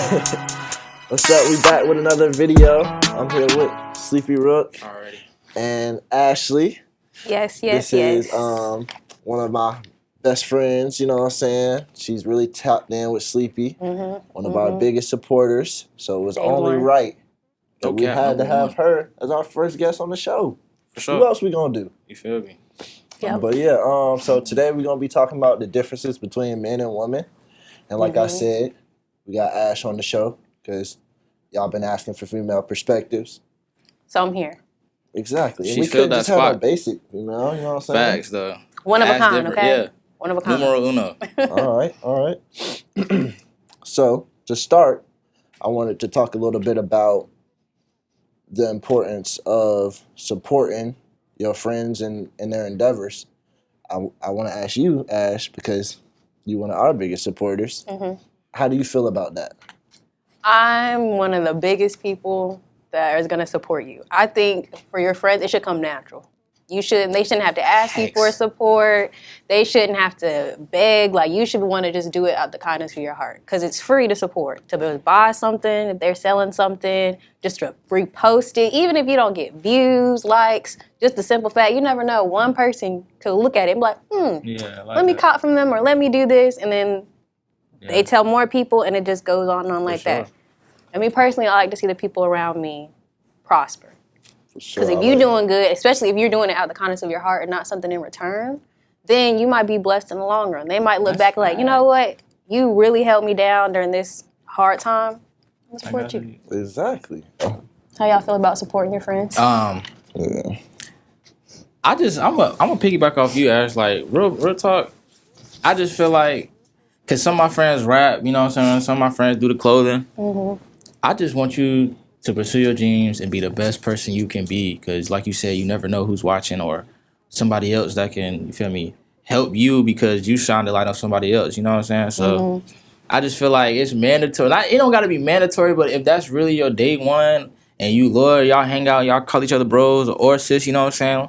What's up? We back with another video. I'm here with Sleepy Rook Already. and Ashlee. Yes. This is one of my best friends, you know what I'm saying? She's really tapped in with Sleepy, one of our biggest supporters. So it was only right that we had to have her as our first guest on the show. For sure. Who else we gonna do? You feel me? Yep. But yeah, so today we're gonna be talking about the differences between men and women. And like I said, we got Ash on the show because y'all been asking for female perspectives. So I'm here. Exactly. She we filled couldn't that just have spot. a basic, you know what I'm saying? Facts, though. One of a kind, different, okay? Yeah. One of a kind. Numero uno. All right. So to start, I wanted to talk a little bit about the importance of supporting your friends in their endeavors. I want to ask you, Ash, because you're one of our biggest supporters. How do you feel about that? I'm one of the biggest people that is going to support you. I think for your friends, it should come natural. They shouldn't have to ask you for support. They shouldn't have to beg. Like, you should want to just do it out the kindness of your heart. Because it's free to support. To buy something, if they're selling something, just to repost it. Even if you don't get views, likes, just the simple fact, you never know. One person could look at it and be like, let me cop from them or let me do this. And then they tell more people and it just goes on and on like that. I mean, personally, I like to see the people around me prosper. Because if you're doing good, especially if you're doing it out of the kindness of your heart and not something in return, then you might be blessed in the long run. They might look back like, you know what? You really held me down during this hard time. I'll support you. Exactly. How y'all feel about supporting your friends? I'm a piggyback off you, Ash. Like, real talk. I just feel like, because some of my friends rap, you know what I'm saying? Some of my friends do the clothing. I just want you to pursue your dreams and be the best person you can be. Because like you said, you never know who's watching or somebody else that can, you feel me, help you because you shine the light on somebody else. You know what I'm saying? So I just feel like it's mandatory. It don't got to be mandatory, but if that's really your day one and you loyal, y'all hang out, y'all call each other bros or sis, you know what I'm saying?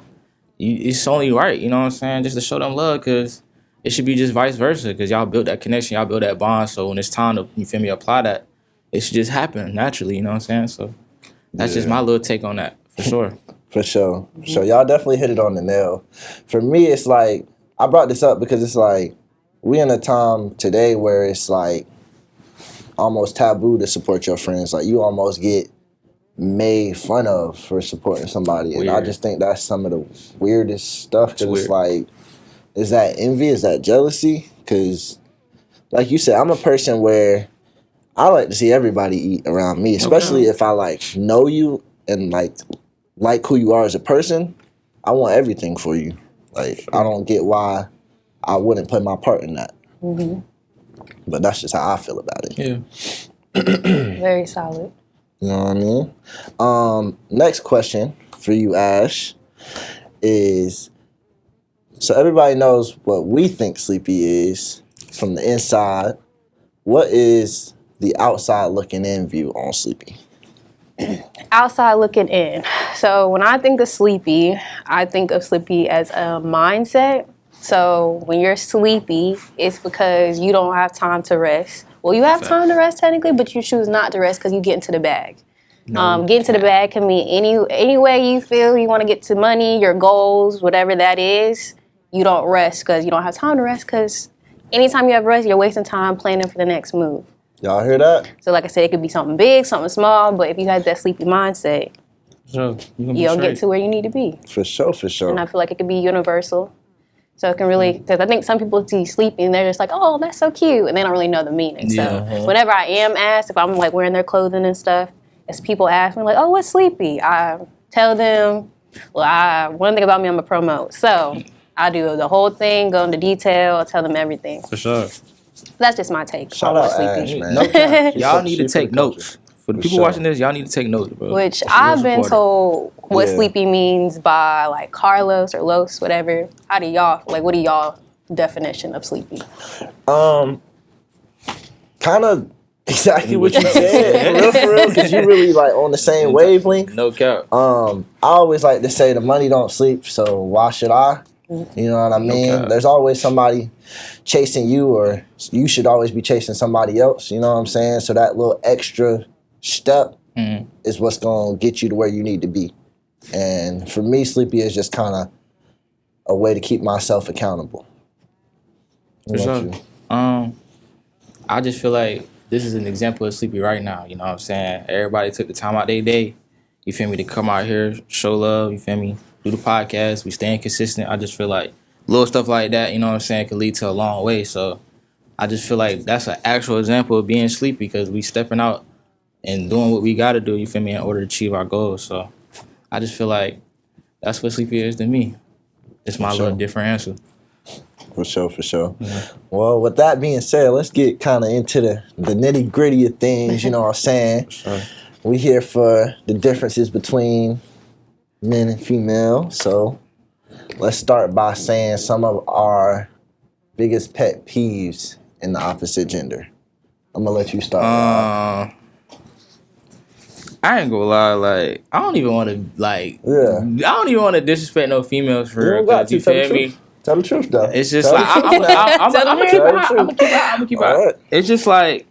It's only right, you know what I'm saying? Just to show them love, because it should be just vice versa, because y'all built that connection, y'all built that bond. So when it's time to, you feel me, apply that, it should just happen naturally, you know what I'm saying? So that's just my little take on that, for sure. For sure. So y'all definitely hit it on the nail. For me, it's like, I brought this up because it's like, we in a time today where it's like almost taboo to support your friends. Like, you almost get made fun of for supporting somebody. And I just think that's some of the weirdest stuff. Because it's like, is that envy? Is that jealousy? Because, like you said, I'm a person where I like to see everybody eat around me, especially if I like know you and like who you are as a person. I want everything for you. Like, I don't get why I wouldn't play my part in that. But that's just how I feel about it. Yeah. Very solid. You know what I mean? Next question for you, Ash, is, so everybody knows what we think Sleepy is from the inside. What is the outside looking in view on Sleepy? Outside looking in. So when I think of Sleepy, I think of Sleepy as a mindset. So when you're sleepy, it's because you don't have time to rest. Well, you have time to rest technically, but you choose not to rest because you get into the bag. Getting to the bag can mean any way you feel you want to get to money, your goals, whatever that is. You don't rest because you don't have time to rest, because anytime you have rest, you're wasting time planning for the next move. Y'all hear that? So like I said, it could be something big, something small, but if you have that sleepy mindset, you'll get to where you need to be. For sure. And I feel like it could be universal. So it can really, because I think some people see sleepy and they're just like, oh, that's so cute, and they don't really know the meaning. So whenever I am asked, if I'm like wearing their clothing and stuff, as people ask me like, oh, what's sleepy? I tell them, one thing about me, I'm a promote. So I do the whole thing, go into detail, tell them everything. For sure. That's just my take. Shout out Ash, man. Y'all need to take notes. For the people watching this, y'all need to take notes, bro. Which I've been told what sleepy means by like Carlos or Los, whatever. How do y'all, like, what are y'all definition of sleepy? Kind of exactly what you said, for real, because you really like on the same wavelength. No cap. I always like to say the money don't sleep, so why should I? You know what I mean? Okay. There's always somebody chasing you, or you should always be chasing somebody else. You know what I'm saying? So that little extra step is what's going to get you to where you need to be. And for me, Sleepy is just kind of a way to keep myself accountable. For sure. I just feel like this is an example of Sleepy right now. You know what I'm saying? Everybody took the time out their day, you feel me, to come out here, show love, you feel me, do the podcast. We staying consistent. I just feel like little stuff like that, you know what I'm saying, could lead to a long way. So I just feel like that's an actual example of being Sleepy, because we stepping out and doing what we got to do, you feel me, in order to achieve our goals. So I just feel like that's what Sleepy is to me. It's my little different answer. For sure. Mm-hmm. Well, with that being said, let's get kind of into the nitty gritty of things, you know what I'm saying? Sure. We here for the differences between men and female. So let's start by saying some of our biggest pet peeves in the opposite gender. I'm going to let you start. I ain't gonna lie, like, I don't even want to, I don't even want to disrespect no females for real. You feel me? Tell the truth, though. It's just like, I'm gonna keep it hot. I'm gonna keep it hot. It's just like,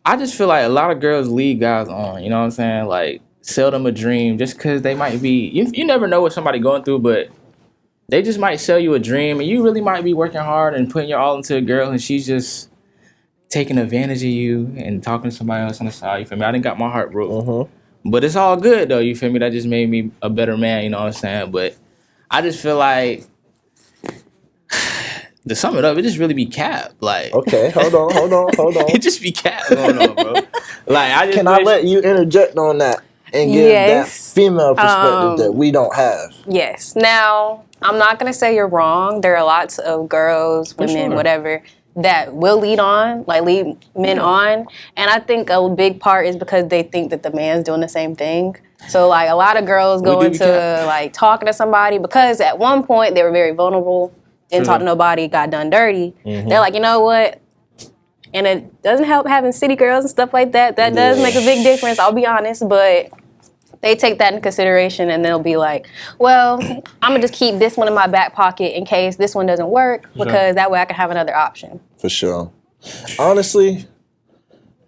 I just feel like a lot of girls lead guys on, you know what I'm saying? Like, sell them a dream just because they might be, you never know what somebody going through, but they just might sell you a dream, and you really might be working hard and putting your all into a girl, and she's just taking advantage of you and talking to somebody else on the side, you feel me? I done got my heart broke. But it's all good, though, you feel me? That just made me a better man, you know what I'm saying? But I just feel like, to sum it up, it just really be cap. Like, okay, hold on. It just be cap going on, bro. Like, I just Can I let you interject on that and give that female perspective that we don't have? Yes. Now, I'm not going to say you're wrong. There are lots of girls, women, whatever, that will lead men on. And I think a big part is because they think that the man's doing the same thing. So, like, a lot of girls go into, like, talking to somebody because at one point they were very vulnerable, didn't talk to nobody, got done dirty. They're like, you know what? And it doesn't help having city girls and stuff like that. That does make a big difference, I'll be honest. But they take that into consideration and they'll be like, well, I'm going to just keep this one in my back pocket in case this one doesn't work, because that way I can have another option. For sure. Honestly,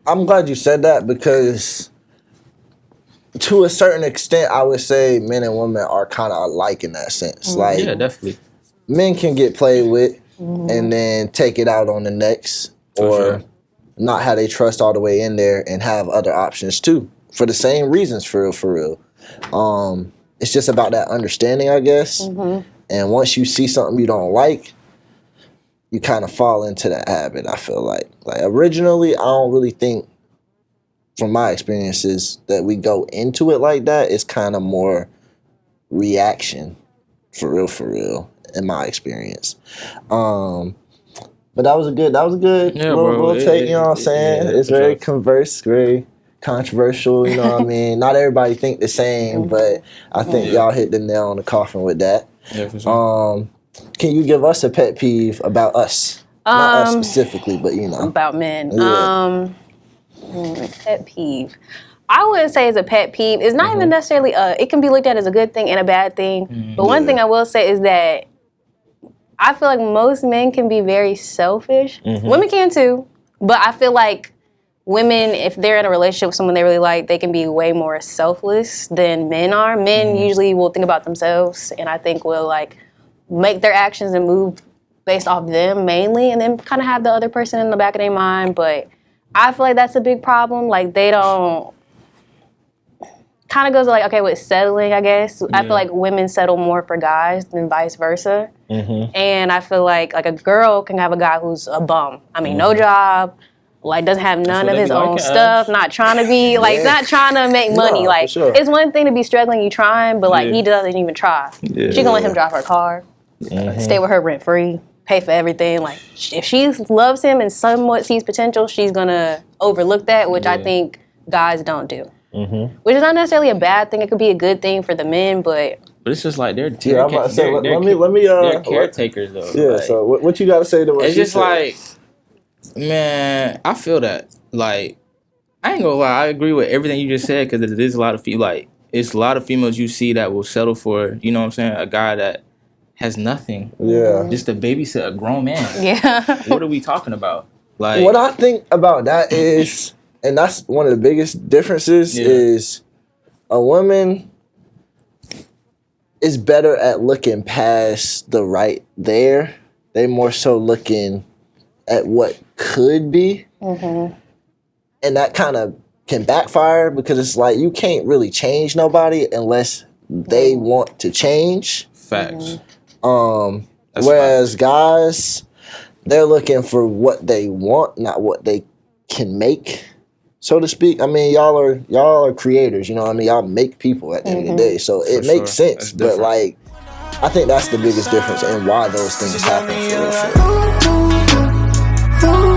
I'm glad you said that, because to a certain extent, I would say men and women are kind of alike in that sense. Like, yeah, definitely. Men can get played with and then take it out on the next, or not have their trust all the way in there and have other options too, for the same reasons, for real. It's just about that understanding, I guess. And once you see something you don't like, you kind of fall into the habit, I feel like. Like, originally, I don't really think, from my experiences, that we go into it like that. It's kind of more reaction, for real, in my experience. But that was a good little take, you know what I'm saying? It's very very controversial, you know what I mean? Not everybody think the same, but I think y'all hit the nail on the coffin with that. Yeah, for sure. Can you give us a pet peeve about us? Not us specifically, but you know. About men. Pet peeve. I wouldn't say it's a pet peeve. It's not even necessarily it can be looked at as a good thing and a bad thing. But one thing I will say is that I feel like most men can be very selfish. Women can too. But I feel like women, if they're in a relationship with someone they really like, they can be way more selfless than men are. Men usually will think about themselves, and I think will like make their actions and move based off them mainly, and then kind of have the other person in the back of their mind. But I feel like that's a big problem. Like, they don't, kind of goes like, okay, with settling, I guess. I feel like women settle more for guys than vice versa. And I feel like a girl can have a guy who's a bum. I mean, no job, like, doesn't have none of his own stuff, not trying to be, like, not trying to make money. Like, it's one thing to be struggling, you trying, but, like, he doesn't even try. She gonna let him drive her car, stay with her rent-free, pay for everything. Like, if she loves him and somewhat sees potential, she's gonna overlook that, which I think guys don't do. Which is not necessarily a bad thing. It could be a good thing for the men, but it's just like they're I'm about to say, let me they're caretakers though. Yeah. Like, so what you got to say to what it's she just said? like, man, I feel that. Like, I ain't gonna lie, I agree with everything you just said, because it is a lot of like, it's a lot of females you see that will settle for, you know what I'm saying, a guy that has nothing. Yeah. Just to babysit a grown man. Yeah. What are we talking about? Like, what I think about that is, and that's one of the biggest differences, is a woman is better at looking past the right there. They more so looking at what could be. And that kind of can backfire because it's like you can't really change nobody unless they want to change. Facts. Whereas guys, they're looking for what they want, not what they can make, so to speak. I mean, y'all are creators, you know what I mean? Y'all make people at the end of the day. So it makes sense. But like, I think that's the biggest difference and why those things happen for real.